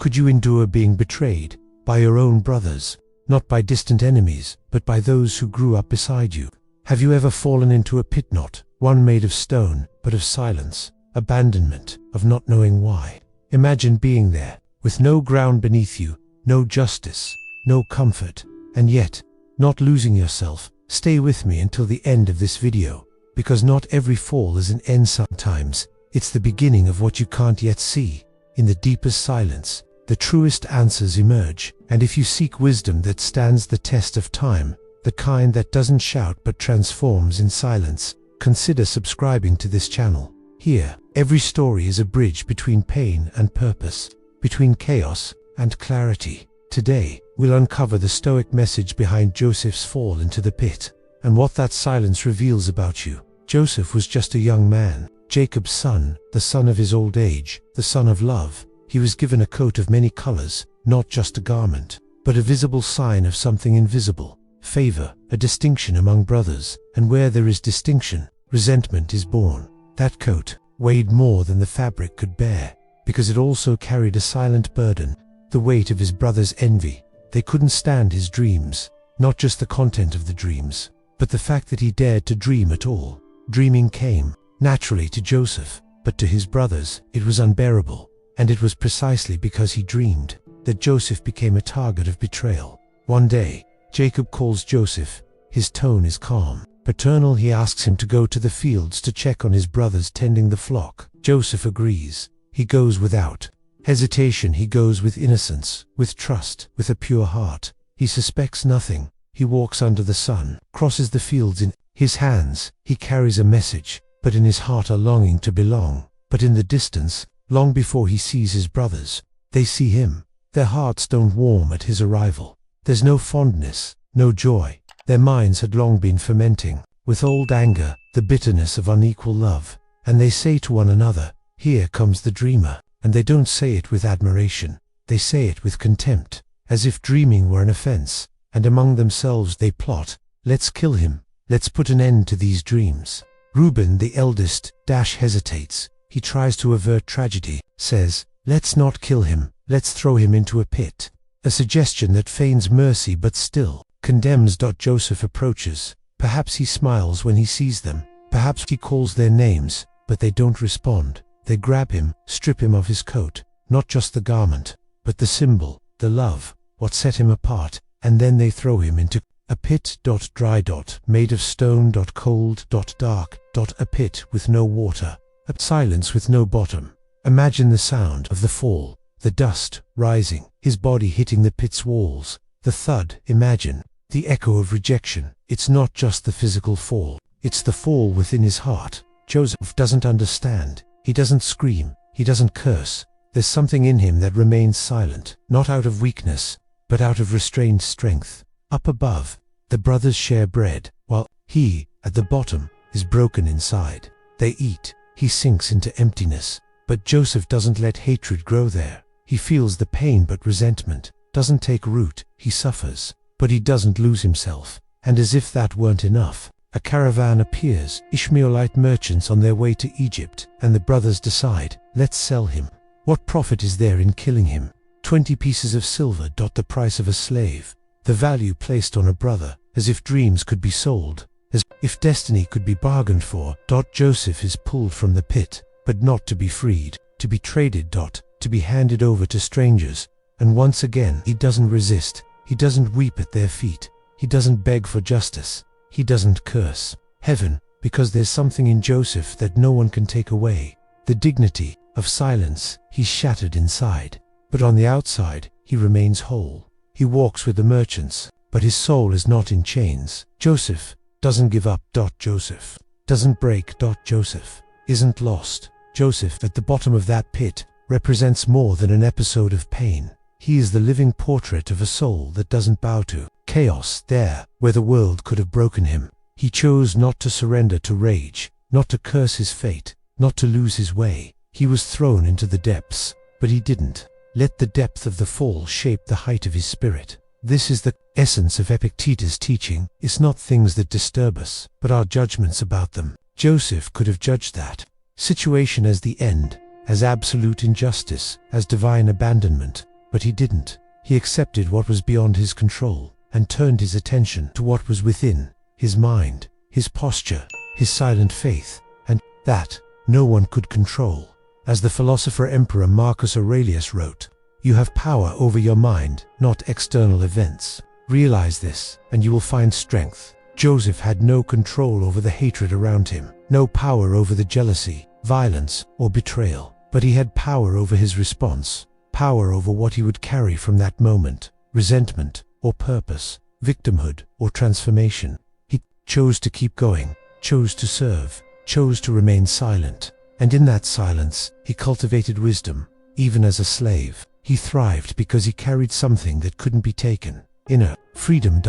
Could you endure being betrayed by your own brothers, not by distant enemies, but by those who grew up beside you? Have you ever fallen into a pit, not one made of stone, but of silence, abandonment, of not knowing why? Imagine being there, with no ground beneath you, no justice, no comfort, and yet, not losing yourself. Stay with me until the end of this video, because not every fall is an end. Sometimes, it's the beginning of what you can't yet see. In the deepest silence, the truest answers emerge, and if you seek wisdom that stands the test of time, the kind that doesn't shout but transforms in silence, consider subscribing to this channel. Here, every story is a bridge between pain and purpose, between chaos and clarity. Today, we'll uncover the Stoic message behind Joseph's fall into the pit, and what that silence reveals about you. Joseph was just a young man, Jacob's son, the son of his old age, the son of love. He was given a coat of many colors, not just a garment, but a visible sign of something invisible. Favor, a distinction among brothers, and where there is distinction, resentment is born. That coat weighed more than the fabric could bear, because it also carried a silent burden, the weight of his brother's envy. They couldn't stand his dreams, not just the content of the dreams, but the fact that he dared to dream at all. Dreaming came naturally to Joseph, but to his brothers, it was unbearable. And it was precisely because he dreamed that Joseph became a target of betrayal. One day, Jacob calls Joseph. His tone is calm, paternal. He asks him to go to the fields to check on his brothers tending the flock. Joseph agrees. He goes without hesitation. He goes with innocence, with trust, with a pure heart. He suspects nothing. He walks under the sun, crosses the fields. In his hands, he carries a message, but in his heart a longing to belong. But in the distance, long before he sees his brothers, they see him. Their hearts don't warm at his arrival. There's no fondness, no joy. Their minds had long been fermenting with old anger, the bitterness of unequal love. And they say to one another, "Here comes the dreamer." And they don't say it with admiration. They say it with contempt, as if dreaming were an offense. And among themselves they plot, "Let's kill him. Let's put an end to these dreams." Reuben, the eldest, hesitates. He tries to avert tragedy, says, "Let's not kill him, let's throw him into a pit." A suggestion that feigns mercy but still condemns. Joseph approaches. Perhaps he smiles when he sees them. Perhaps he calls their names, but they don't respond. They grab him, strip him of his coat, not just the garment, but the symbol, the love, what set him apart, and then they throw him into a pit. Dry. Made of stone. Cold. Dark. A pit with no water. A silence with no bottom. Imagine the sound of the fall, the dust rising, his body hitting the pit's walls, the thud. Imagine the echo of rejection. It's not just the physical fall, it's the fall within his heart. Joseph doesn't understand. He doesn't scream. He doesn't curse. There's something in him that remains silent, not out of weakness, but out of restrained strength. Up above, the brothers share bread, while he, at the bottom, is broken inside. They eat. He sinks into emptiness. But Joseph doesn't let hatred grow there. He feels the pain, but resentment doesn't take root. He suffers, but he doesn't lose himself. And as if that weren't enough, a caravan appears, Ishmaelite merchants on their way to Egypt, and the brothers decide, "Let's sell him. What profit is there in killing him? 20 pieces of silver. The price of a slave. The value placed on a brother, as if dreams could be sold, as if destiny could be bargained for." Joseph is pulled from the pit, but not to be freed, to be traded. To be handed over to strangers. And once again, he doesn't resist. He doesn't weep at their feet. He doesn't beg for justice. He doesn't curse heaven, because there's something in Joseph that no one can take away. The dignity of silence. He's shattered inside, but on the outside, he remains whole. He walks with the merchants, but his soul is not in chains. Joseph doesn't give up. Joseph doesn't break. Joseph isn't lost. Joseph, at the bottom of that pit, represents more than an episode of pain. He is the living portrait of a soul that doesn't bow to chaos. There, where the world could have broken him, he chose not to surrender to rage, not to curse his fate, not to lose his way. He was thrown into the depths, but he didn't let the depth of the fall shape the height of his spirit. This is the essence of Epictetus' teaching. It's not things that disturb us, but our judgments about them. Joseph could have judged that situation as the end, as absolute injustice, as divine abandonment. But he didn't. He accepted what was beyond his control, and turned his attention to what was within, his mind, his posture, his silent faith, and that no one could control. As the philosopher Emperor Marcus Aurelius wrote, "You have power over your mind, not external events. Realize this, and you will find strength." Joseph had no control over the hatred around him, no power over the jealousy, violence, or betrayal, but he had power over his response, power over what he would carry from that moment, resentment or purpose, victimhood or transformation. He chose to keep going, chose to serve, chose to remain silent, and in that silence, he cultivated wisdom. Even as a slave, he thrived because he carried something that couldn't be taken. Inner freedom.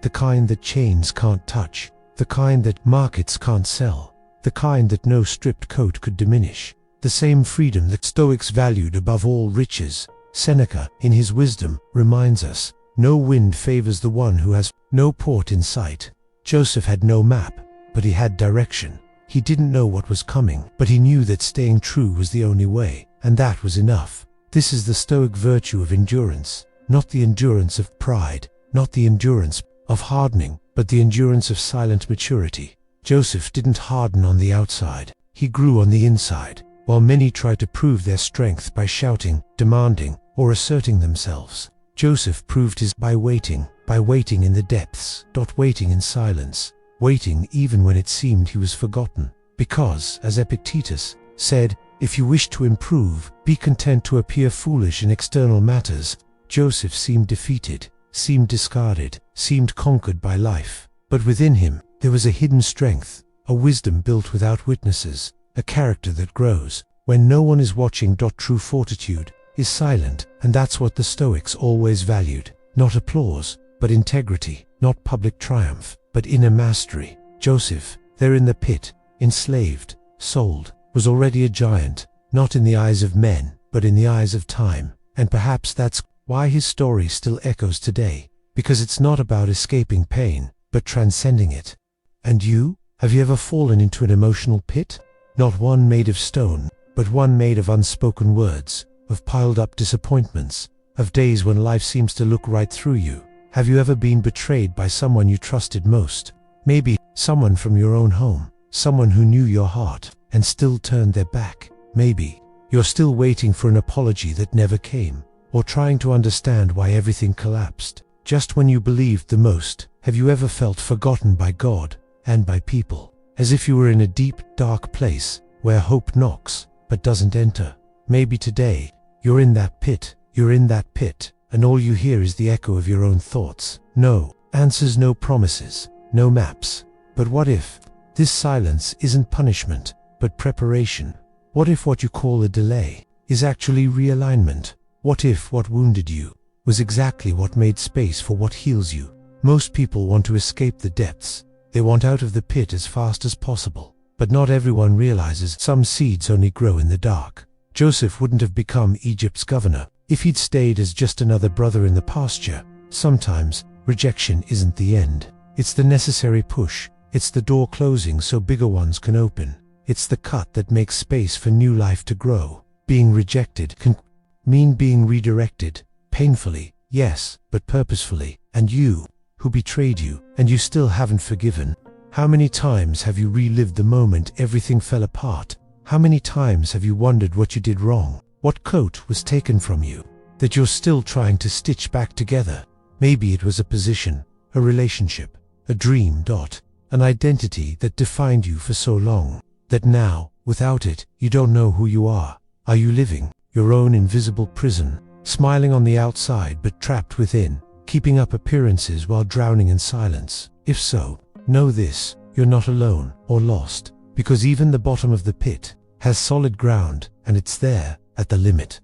The kind that chains can't touch, the kind that markets can't sell, the kind that no stripped coat could diminish. The same freedom that Stoics valued above all riches. Seneca, in his wisdom, reminds us, no wind favors the one who has no port in sight. Joseph had no map, but he had direction. He didn't know what was coming, but he knew that staying true was the only way, and that was enough. This is the Stoic virtue of endurance, not the endurance of pride, not the endurance of hardening, but the endurance of silent maturity. Joseph didn't harden on the outside, he grew on the inside. While many tried to prove their strength by shouting, demanding, or asserting themselves, Joseph proved his by waiting in the depths, waiting in silence, waiting even when it seemed he was forgotten. Because, as Epictetus said, if you wish to improve, be content to appear foolish in external matters. Joseph seemed defeated, seemed discarded, seemed conquered by life. But within him, there was a hidden strength, a wisdom built without witnesses, a character that grows when no one is watching. True fortitude is silent, and that's what the Stoics always valued. Not applause, but integrity. Not public triumph, but inner mastery. Joseph, there in the pit, enslaved, sold, was already a giant, not in the eyes of men, but in the eyes of time. And perhaps that's why his story still echoes today, because it's not about escaping pain, but transcending it. And you? Have you ever fallen into an emotional pit? Not one made of stone, but one made of unspoken words, of piled up disappointments, of days when life seems to look right through you. Have you ever been betrayed by someone you trusted most? Maybe someone from your own home, someone who knew your heart, and still turned their back. Maybe you're still waiting for an apology that never came, or trying to understand why everything collapsed just when you believed the most. Have you ever felt forgotten by God and by people, as if you were in a deep, dark place where hope knocks but doesn't enter? Maybe today you're in that pit, and all you hear is the echo of your own thoughts. No answers, no promises, no maps. But what if this silence isn't punishment, but preparation? What if what you call a delay is actually realignment? What if what wounded you was exactly what made space for what heals you? Most people want to escape the depths. They want out of the pit as fast as possible. But not everyone realizes some seeds only grow in the dark. Joseph wouldn't have become Egypt's governor if he'd stayed as just another brother in the pasture. Sometimes rejection isn't the end. It's the necessary push. It's the door closing so bigger ones can open. It's the cut that makes space for new life to grow. Being rejected can mean being redirected. Painfully, yes, but purposefully. And you, who betrayed you, and you still haven't forgiven. How many times have you relived the moment everything fell apart? How many times have you wondered what you did wrong? What coat was taken from you that you're still trying to stitch back together? Maybe it was a position, a relationship, a dream. An identity that defined you for so long, that now, without it, you don't know who you are. Are you living your own invisible prison, smiling on the outside but trapped within, keeping up appearances while drowning in silence? If so, know this: you're not alone or lost, because even the bottom of the pit has solid ground, and it's there, at the limit,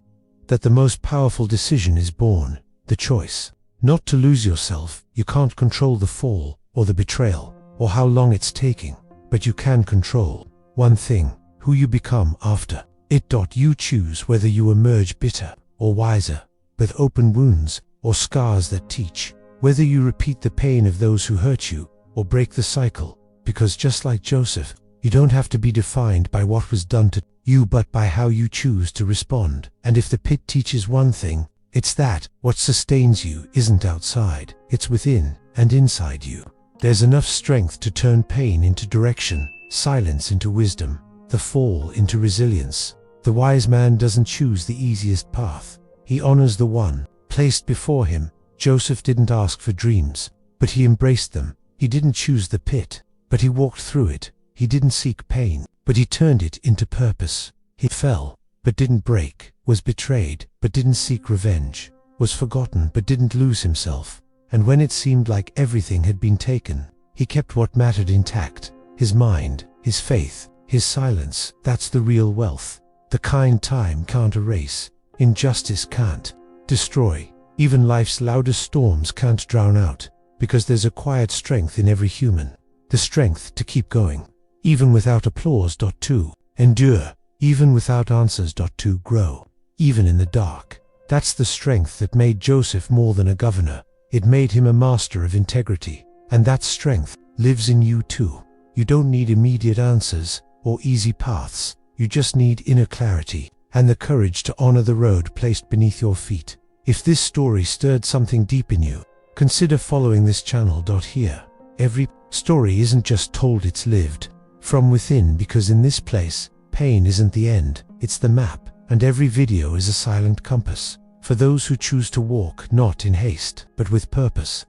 that the most powerful decision is born. The choice not to lose yourself. You can't control the fall, or the betrayal, or how long it's taking, but you can control one thing: who you become after it. You choose whether you emerge bitter or wiser, with open wounds or scars that teach, whether you repeat the pain of those who hurt you or break the cycle, because just like Joseph, you don't have to be defined by what was done to you, but by how you choose to respond. And if the pit teaches one thing, It's that what sustains you isn't outside, it's within and inside you. There's enough strength to turn pain into direction, silence into wisdom, the fall into resilience. The wise man doesn't choose the easiest path. He honors the one placed before him. Joseph didn't ask for dreams, but he embraced them. He didn't choose the pit, but he walked through it. He didn't seek pain, but he turned it into purpose. He fell, but didn't break, was betrayed, but didn't seek revenge, was forgotten, but didn't lose himself. And when it seemed like everything had been taken, he kept what mattered intact: his mind, his faith, his silence. That's the real wealth. The kind time can't erase, injustice can't destroy, even life's loudest storms can't drown out, because there's a quiet strength in every human, the strength to keep going, even without applause. To endure, even without answers. To grow, even in the dark. That's the strength that made Joseph more than a governor. It made him a master of integrity, and that strength lives in you too. You don't need immediate answers or easy paths. You just need inner clarity and the courage to honor the road placed beneath your feet. If this story stirred something deep in you, consider following this channel. Here, every story isn't just told, it's lived from within, because in this place, pain isn't the end, it's the map, and every video is a silent compass for those who choose to walk not in haste, but with purpose.